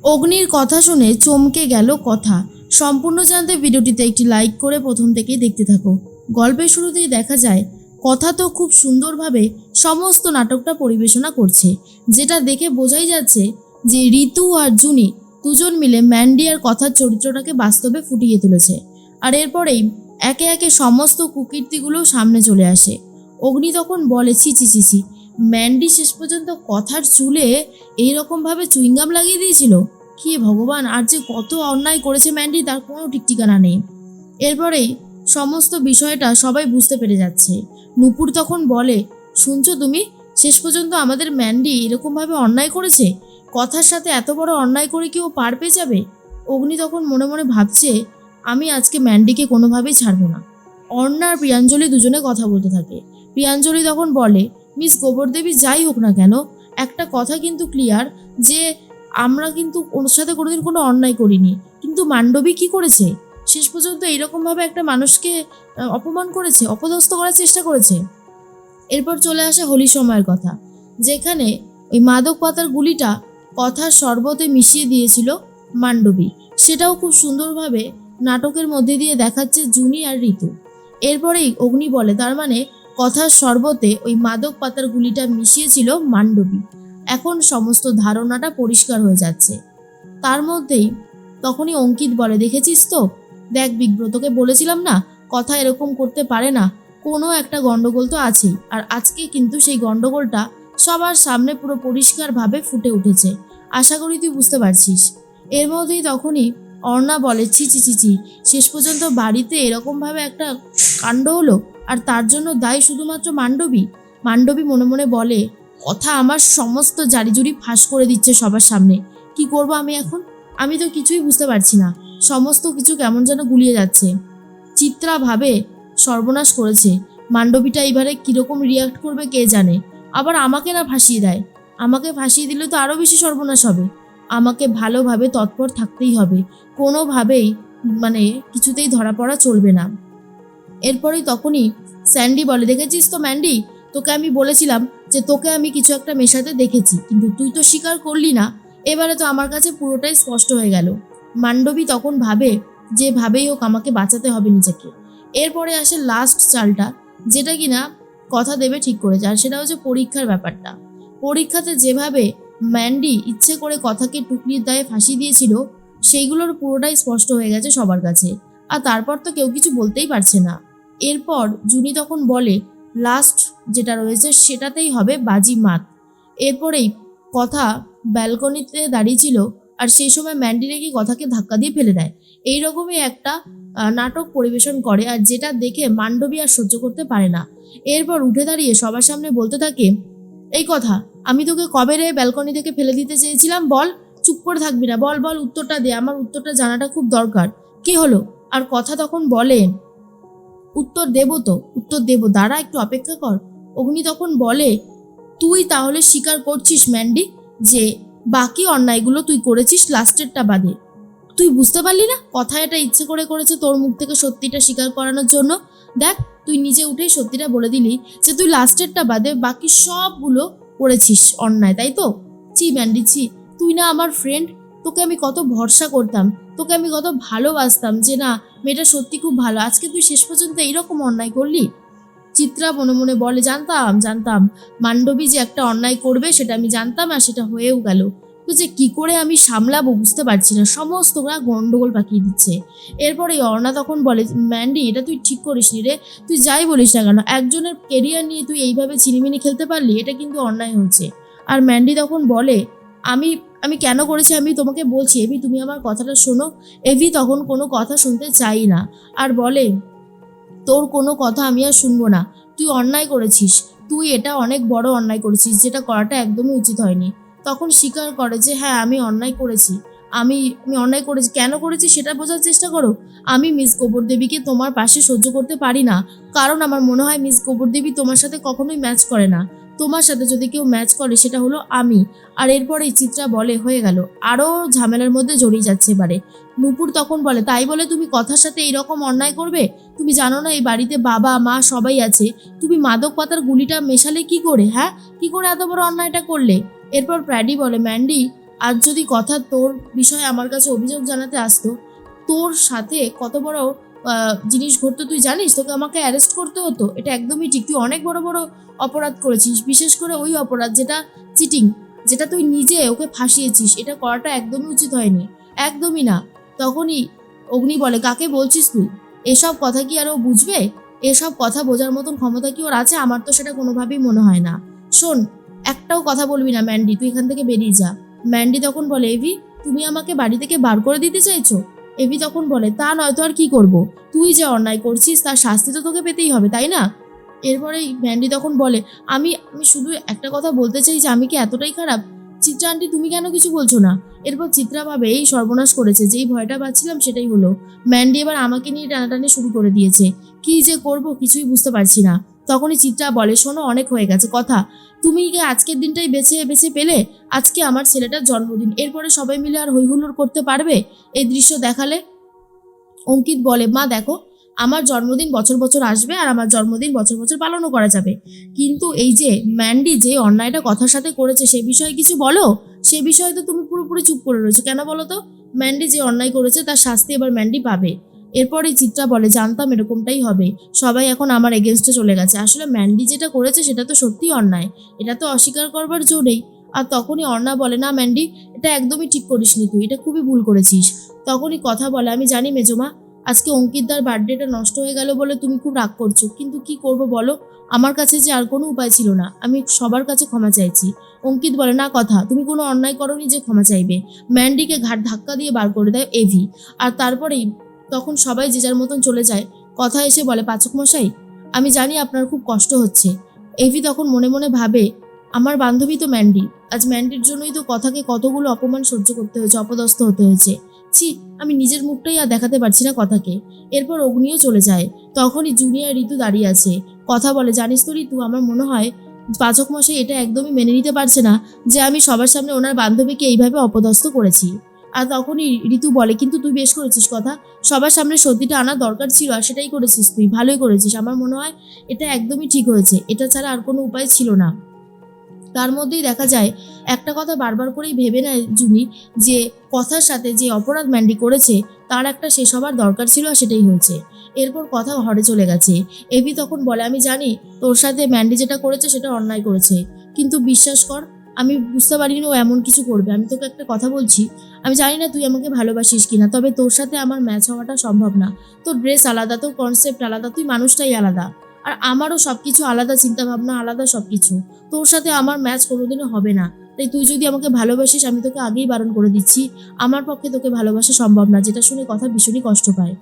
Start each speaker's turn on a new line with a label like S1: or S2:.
S1: অগ্নির কথা শুনে চমকে গেল কথা। সম্পূর্ণ জানতে ভিডিওটিতে একটি লাইক করে প্রথম থেকেই দেখতে থাকো। গল্পের শুরুতেই দেখা যায় কথা তো খুব সুন্দরভাবে সমস্ত নাটকটা পরিবেশনা করছে, যেটা দেখে বোঝাই যাচ্ছে যে ঋতু আর জুনি দুজন মিলে ম্যান্ডি আর কথার চরিত্রটাকে বাস্তবে ফুটিয়ে তুলেছে। আর এরপরেই একে একে সমস্ত কুকীর্তিগুলো সামনে চলে আসে। অগ্নি তখন বলে, ছি ছি ছি ছি, ম্যান্ডি শেষ পর্যন্ত কথার চুলে এইরকমভাবে চুইংগাম লাগিয়ে দিয়েছিল। কি ভগবান, আর যে কত অন্যায় করেছে ম্যান্ডি তার কোনো ঠিক ঠিকানা নেই। এরপরেই সমস্ত বিষয়টা সবাই বুঝতে পেরে যাচ্ছে। নূপুর তখন বলে, শুনছো তুমি, শেষ পর্যন্ত আমাদের ম্যান্ডি এরকমভাবে অন্যায় করেছে। কথার সাথে এত বড় অন্যায় করে কি ও পার পেয়ে যাবে? অগ্নি তখন মনে মনে ভাবছে, আমি আজকে ম্যান্ডিকে কোনোভাবেই ছাড়বো না। অর্ণা আর প্রিয়াঞ্জলি দুজনে কথা বলতে থাকে। প্রিয়াঞ্জলি তখন বলে, মিস গোবরদেবী যাই হোক না কেন, একটা কথা কিন্তু ক্লিয়ার যে আমরা কিন্তু ওর সাথে কোনোদিন কোনো অন্যায় করিনি, কিন্তু মান্ডবী কি করেছে? শেষ পর্যন্ত এইরকমভাবে একটা মানুষকে অপমান করেছে, অপদস্থ করার চেষ্টা করেছে। এরপর চলে আসে হোলি সময়ের কথা, যেখানে ওই মাদক পাতার গুলিটা কথার শরবতে মিশিয়ে দিয়েছিল মান্ডবী। সেটাও খুব সুন্দরভাবে নাটকের মধ্যে দিয়ে দেখাচ্ছে জুনি আর ঋতু। এরপরেই অগ্নি বলে, তার মানে কথার শরবতে ওই মাদক পাতার গুলিটা মিশিয়েছিল মান্ডবী। এখন সমস্ত ধারণাটা পরিষ্কার হয়ে যাচ্ছে। তার মধ্যেই তখনই অঙ্কিত বলে, দেখেছিস তো, দেখ বিব্রতকে বলেছিলাম না কথা এরকম করতে পারে না, কোনো একটা গন্ডগোল তো আছেই। আর আজকে কিন্তু সেই গন্ডগোলটা সবার সামনে পুরো পরিষ্কারভাবে ফুটে উঠেছে। আশা করি তুই বুঝতে পারছিস। এর মধ্যেই তখনই অর্ণা বলে, ছি ছি ছি ছি, শেষ পর্যন্ত বাড়িতে এরকমভাবে একটা কাণ্ড হলো, আর তার জন্য দায়ী শুধুমাত্র মান্ডবী। মান্ডবী মনে মনে বলে, কথা আমার সমস্ত জারিজুরি ফাঁস করে দিচ্ছে সবার সামনে। কি করব আমি এখন? আমি তো কিছুই বুঝতে পারছি না, সমস্ত কিছু কেমন যেন গুলিয়ে যাচ্ছে। চিত্রা ভাবে সর্বনাশ করেছে, মান্ডবীটা এবারে কীরকম রিয়াক্ট করবে কে জানে। আবার আমাকে না ফাঁসিয়ে দেয়, আমাকে ফাঁসিয়ে দিলে তো আরও বেশি সর্বনাশ হবে। আমাকে ভালোভাবে তৎপর থাকতেই হবে, কোনোভাবেই কিছুতেই ধরা পড়া চলবে না। এরপরেই তখনই স্যান্ডি বলে, দেখেছিস তো ম্যান্ডি, তোকে আমি বলেছিলাম যে তোকে আমি কিছু একটা মেশাতে দেখেছি, কিন্তু তুই তো স্বীকার করলি না। এবারে তো আমার কাছে পুরোটাই স্পষ্ট হয়ে গেল। মান্ডবী তখন ভাবে যেভাবেই হোক আমাকে বাঁচাতে হবে নিজেকে। এরপরে আসে লাস্ট চালটা, যেটা কিনা কথা দেবে ঠিক করেছে, আর সেটা হচ্ছে পরীক্ষার ব্যাপারটা। পরীক্ষাতে যেভাবে ম্যান্ডি ইচ্ছে করে কথাকে টুকরির দায়ে ফাঁসি দিয়েছিল, সেইগুলোর পুরোটাই স্পষ্ট হয়ে গেছে সবার কাছে। আর তারপর তো কেউ কিছু বলতেই পারছে না। এরপর জুনি তখন বলে, লাস্ট যেটা রয়েছে সেটাতেই হবে বাজি মাত। এরপরেই কথা ব্যালকনিতে দাঁড়িয়েছিল, আর সেই সময় ম্যান্ডি রেগে কথাকে ধাক্কা দিয়ে ফেলে দেয়। এইরকমই একটা নাটক পরিবেশন করে, আর যেটা দেখে মান্ডবী আর সহ্য করতে পারে না। এরপর উঠে দাঁড়িয়ে সবার সামনে বলতে থাকে, এই কথা আমি তোকে কবে রে ব্যালকনি থেকে ফেলে দিতে চেয়েছিলাম বল? চুপ করে থাকবি না, বল বল, উত্তরটা দে, আমার উত্তরটা জানাটা খুব দরকার। কি হলো? আর কথা তখন বলে, উত্তর দেবো তো, উত্তর দেবো, দাঁড়া একটু অপেক্ষা কর। অগ্নি তখন বলে, তুই তাহলে স্বীকার করছিস ম্যান্ডি যে বাকি অন্যায়গুলো তুই করেছিস লাস্টেরটা বাদে? তুই বুঝতে পারলি না কথা এটা ইচ্ছে করে করেছে তোর মুখ থেকে সত্যিটা স্বীকার করানোর জন্য? দেখ, তুই নিজে উঠেই সত্যিটা বলে দিলি যে তুই লাস্টেরটা বাদে বাকি সবগুলো করেছিস অন্যায়, তাই তো? ছি ম্যান্ডি ছি, তুই না আমার ফ্রেন্ড, তোকে আমি কত ভরসা করতাম, তোকে আমি কত ভালোবাসতাম যে না মেয়েটা সত্যি খুব ভালো, আজকে তুই শেষ পর্যন্ত এইরকম অন্যায় করলি। চিত্রা মনে মনে বলে, জানতাম জানতাম মান্ডবী যে একটা অন্যায় করবে, সেটা আমি জানতাম, আর সেটা হয়েও গেল। তো যে কি করে আমি সামলাবো বুঝতে পারছি না, সমস্ত ওরা গন্ডগোল পাকিয়ে দিচ্ছে। এরপরে অর্ণা তখন বলে, ম্যান্ডি এটা তুই ঠিক করিসনি রে, তুই যাই বলিস না কেন, একজনের কেরিয়ার নিয়ে তুই এইভাবে ছিনিমিনি খেলতে পারলি, এটা কিন্তু অন্যায় হচ্ছে। আর ম্যান্ডি তখন বলে, আমি আমি কেন করেছি আমি তোমাকে বলছি, এভি তুমি আমার কথাটা শোনো। এভি তখন কোনো কথা শুনতে চাই না, আর বলে, তোর কোনো কথা আমি আর শুনবো না, তুই অন্যায় করেছিস, তুই এটা অনেক বড় অন্যায় করেছিস, যেটা করাটা একদমই উচিত হয়নি। তখন স্বীকার করে যে হ্যাঁ আমি অন্যায় করেছি, আমি আমি অন্যায় করেছি, কেন করেছি সেটা বোঝার চেষ্টা করো। আমি মিস গোবরদেবীকে তোমার পাশে সহ্য করতে পারি না, কারণ আমার মনে হয় মিস গোবরদেবী তোমার সাথে কখনোই ম্যাচ করে না, তোমার সাথে যদি কেউ ম্যাচ করে সেটা হলো আমি। আর এরপরে চিত্রা বলে, হয়ে গেল, আরও ঝামেলার মধ্যে জড়িয়ে যাচ্ছে এবারে। নূপুর তখন বলে, তাই বলে তুমি কথার সাথে এইরকম অন্যায় করবে? তুমি জানো না এই বাড়িতে বাবা মা সবাই আছে, তুমি মাদক পাতার গুলিটা মেশালে কি করে? হ্যাঁ, কি করে এত বড় অন্যায়টা করলে? এরপর প্র্যাডি বলে, ম্যান্ডি আর যদি কথা তোর বিষয়ে আমার কাছে অভিযোগ জানাতে আসতো, তোর সাথে কত বড় জিনিস ঘটতো তুই জানিস? তোকে আমাকে অ্যারেস্ট করতে হতো। এটা একদমই ঠিক, তুই অনেক বড় বড় অপরাধ করেছিস, বিশেষ করে ওই অপরাধ যেটা চিটিং, যেটা তুই নিজে ওকে ফাঁসিয়েছিস। এটা করাটা একদমই উচিত হয়নি, একদমই না। তখনই অগ্নি বলে, কাকে বলছিস তুই? এসব কথা কি আর ও বুঝবে? এসব কথা বোঝার মতন ক্ষমতা কি ওর আছে? আমার তো সেটা কোনোভাবেই মনে হয় না। শোন, একটাও কথা বলবি না ম্যান্ডি, তুই এখান থেকে বেরিয়ে যা। ম্যান্ডি তখন বলে, এভি তুমি আমাকে বাড়ি থেকে বার করে দিতে চাইছো? এভি তখন বলে, তা নয় তো আর কি করব, তুই যে অন্যায় করছিস তার শাস্তি তো তোকে পেতেই হবে, তাই না? এরপরেই ম্যান্ডি তখন বলে, আমি আমি শুধু একটা কথা বলতে চাই যে আমি কি এতটাই খারাপ? চিত্রা আন্টি তুমি কেন কিছু বলছো না? এরপর চিত্রা ভাবে এই সর্বনাশ করেছে, যেই ভয়টা পাচ্ছিলাম সেটাই হলো। ম্যান্ডি এবার আমাকে নিয়ে টানাটানি শুরু করে দিয়েছে। কি যে করব কিছুই বুঝতে পারছি না। তখনই চিত্রা বলে, শোনো অনেক হয়ে গেছে কথা, তুমি কি আজকের দিনটাই বেছে বেছে পেলে? আজকে আমার ছেলেটার জন্মদিন, এরপরে সবাই মিলে আর হই হুল্লোড় করতে পারবে এই দৃশ্য দেখালে? অঙ্কিত বলে, মা দেখো, আমার জন্মদিন বছর বছর আসবে আর আমার জন্মদিন বছর বছর পালনও করা যাবে, কিন্তু এই যে ম্যান্ডি যে অন্যায়টা কথার সাথে করেছে সে বিষয়ে কিছু বলো। সে বিষয়ে তো তুমি পুরোপুরি চুপ করে রয়েছো কেন বলো তো? ম্যান্ডি যে অন্যায় করেছে তার শাস্তি এবার ম্যান্ডি পাবে। এরপরে চিত্রা বলে, জানতাম এরকমটাই হবে, সবাই এখন আমার এগেনস্টে চলে গেছে। আসলে ম্যান্ডি যেটা করেছে সেটা তো সত্যিই অন্যায়, এটা তো অস্বীকার করবার জো নেই। আর তখনই অর্ণা বলে, না ম্যান্ডি, এটা একদমই ঠিক করিসনি তুই, এটা খুবই ভুল করেছিস। তখনই কথা বলে, আমি জানি মেজমা, আজকে অঙ্কিতদার বার্থডেটা নষ্ট হয়ে গেল বলে তুমি খুব রাগ করছো, কিন্তু কি করব বলো, আমার কাছে যে আর কোনো উপায় ছিল না, আমি সবার কাছে ক্ষমা চাইছি। অঙ্কিত বলে, না কথা, তুমি কোনো অন্যায় করোনি যে ক্ষমা চাইবে। ম্যান্ডিকে ঘাট ধাক্কা দিয়ে বার করে দেয় এভি। আর তারপরেই তখন সবাই যে যার মতন চলে যায়। কথা এসে বলে, পাচক মশাই, আমি জানি আপনার খুব কষ্ট হচ্ছে। এভি তখন মনে মনে ভাবে, আমার বান্ধবী তো ম্যান্ডি, আজ ম্যান্ডির জন্যই তো কথাকে কতগুলো অপমান সহ্য করতে হয়েছে, অপদস্থ হতে হয়েছে। ছি, আমি নিজের মুখটাই আর দেখাতে পারছি না কথাকে। এরপর অগ্নিও চলে যায়। তখনই জুনিয়র ঋতু দাঁড়িয়ে আছে। কথা বলে, জানিস তো ঋতু, আমার মনে হয় পাচক মশাই এটা একদমই মেনে নিতে পারছে না যে আমি সবার সামনে ওনার বান্ধবীকে এইভাবে অপদস্থ করেছি। আর তখনই ঋতু বলে, কিন্তু তুই বেশ করেছিস কথা, সবার সামনে সত্যিটা আনার দরকার ছিল আর সেটাই করেছিস, তুই ভালোই করেছিস। আমার মনে হয় এটা একদমই ঠিক হয়েছে, এটা ছাড়া আর কোনো উপায় ছিল না। তার মধ্যেই দেখা যায় একটা কথা বারবার করেই ভেবে নেয় জুনি, যে কথার সাথে যে অপরাধ ম্যান্ডি করেছে তার একটা শেষ হবার দরকার ছিল আর সেটাই হয়েছে। এরপর কথা ঘরে চলে গেছে। এভি তখন বলে, আমি জানি তোর সাথে ম্যান্ডি যেটা করেছে সেটা অন্যায় করেছে, কিন্তু বিশ্বাস কর, আমি বুঝতে পারিনি ও এমন কিছু করবে। আমি তোকে একটা কথা বলছি, আমি জানি না তুই আমাকে ভালোবাসিস কিনা, তবে তোর সাথে আমার ম্যাচ হওয়াটা সম্ভব না। তোর ড্রেস আলাদা, তোর কনসেপ্ট আলাদা, তুই মানুষটাই আলাদা, আর আমারও সবকিছু আলাদা, চিন্তা ভাবনা আলাদা, সবকিছু। তোর সাথে আমার ম্যাচ কোনোদিনও হবে না। তাই তুই যদি আমাকে ভালোবাসিস, আমি তোকে আগেই বারণ করে দিচ্ছি, আমার পক্ষে তোকে ভালোবাসা সম্ভব না। যেটা শুনে কথা ভীষণই কষ্ট পায়।